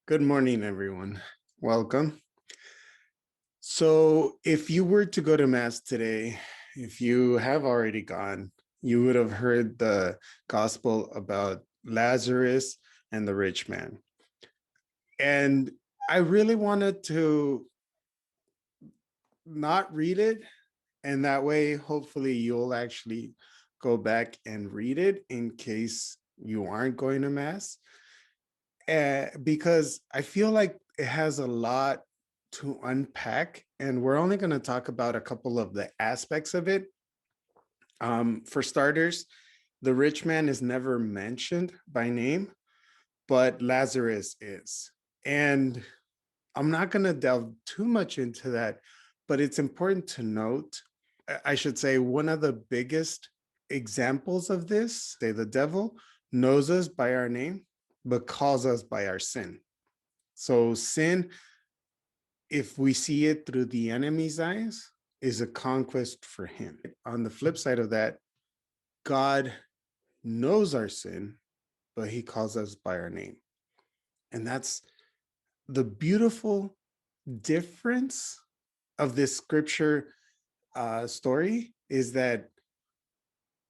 Good morning, everyone. Welcome. So, if you were to go to Mass today, if you have already gone, you would have heard the gospel about Lazarus and the rich man. And I really wanted to not read it. And that way, hopefully, you'll actually go back and read it in case you aren't going to Mass. Because I feel like it has a lot to unpack, and we're only going to talk about a couple of the aspects of it. For starters, the rich man is never mentioned by name, but Lazarus is. And I'm not going to delve too much into that, but it's important to note, I should say, one of the biggest examples of this, say the devil knows us by our name, but calls us by our sin. So sin, if we see it through the enemy's eyes, is a conquest for him. On the flip side of that, God knows our sin, but he calls us by our name. And that's the beautiful difference of this scripture story, is that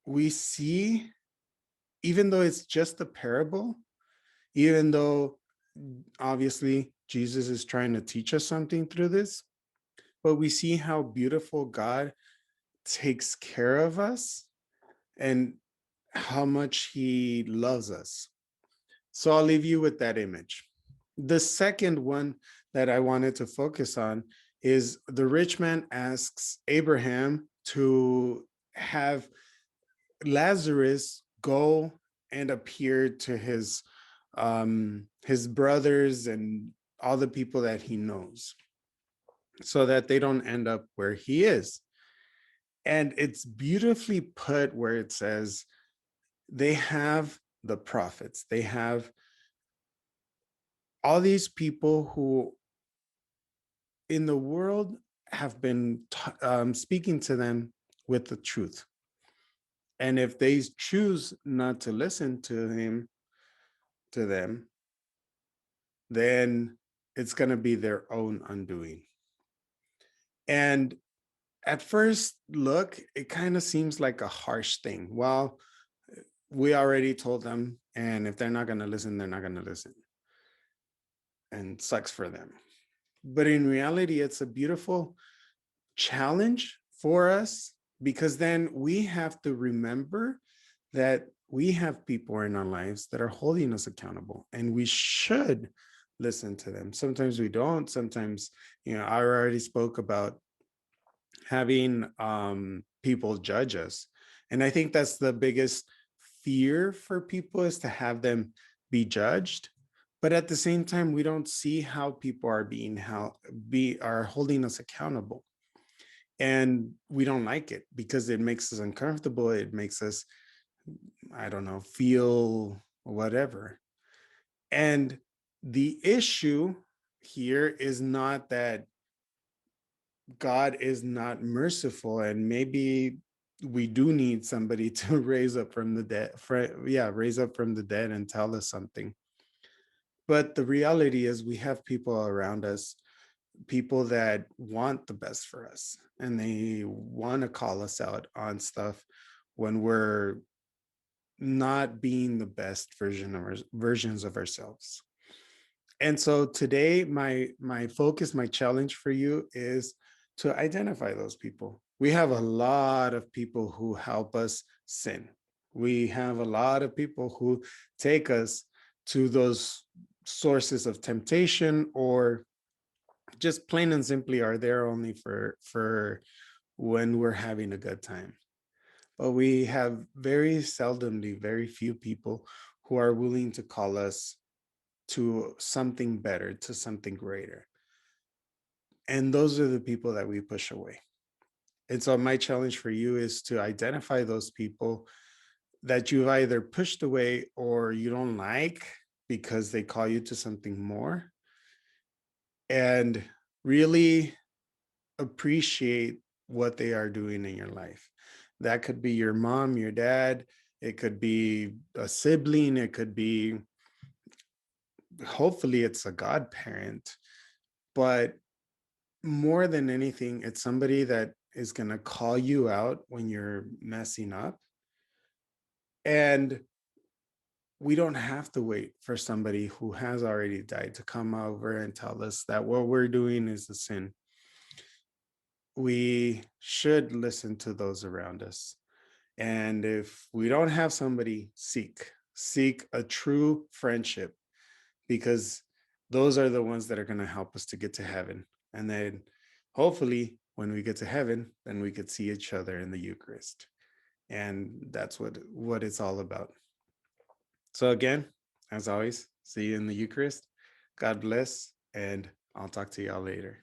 we see, even though it's just a parable, even though obviously Jesus is trying to teach us something through this, but we see how beautiful God takes care of us and how much he loves us. So I'll leave you with that image. The second one that I wanted to focus on is the rich man asks Abraham to have Lazarus go and appear to his brothers and all the people that he knows, so that they don't end up where he is. And it's beautifully put where it says they have the prophets, they have all these people who in the world have been speaking to them with the truth. And if they choose not to listen to them, then it's going to be their own undoing. And at first look, it kind of seems like a harsh thing. Well, we already told them, and if they're not going to listen, they're not going to listen. And sucks for them. But in reality, it's a beautiful challenge for us, because then we have to remember that we have people in our lives that are holding us accountable, and we should listen to them. Sometimes we don't. Sometimes, I already spoke about having people judge us. And I think that's the biggest fear for people, is to have them be judged. But at the same time, we don't see how people are are holding us accountable. And we don't like it because it makes us uncomfortable. It makes us, I don't know, feel whatever. And the issue here is not that God is not merciful, and maybe we do need somebody to raise up from the dead, raise up from the dead and tell us something. But the reality is we have people around us, people that want the best for us, and they want to call us out on stuff when we're not being the best versions of ourselves. And so today, my focus, my challenge for you is to identify those people. We have a lot of people who help us sin. We have a lot of people who take us to those sources of temptation, or just plain and simply are there only for when we're having a good time. But we have very seldomly, very few people who are willing to call us to something better, to something greater. And those are the people that we push away. And so my challenge for you is to identify those people that you've either pushed away or you don't like because they call you to something more, and really appreciate what they are doing in your life. That could be your mom, your dad, it could be a sibling, it could be hopefully it's a godparent, but more than anything, it's somebody that is going to call you out when you're messing up. And we don't have to wait for somebody who has already died to come over and tell us that what we're doing is a sin. We should listen to those around us. And if we don't have somebody, seek a true friendship, because those are the ones that are going to help us to get to heaven. And then hopefully when we get to heaven, then we could see each other in the Eucharist. And that's what it's all about. So again, as always, see you in the Eucharist. God bless, and I'll talk to y'all later.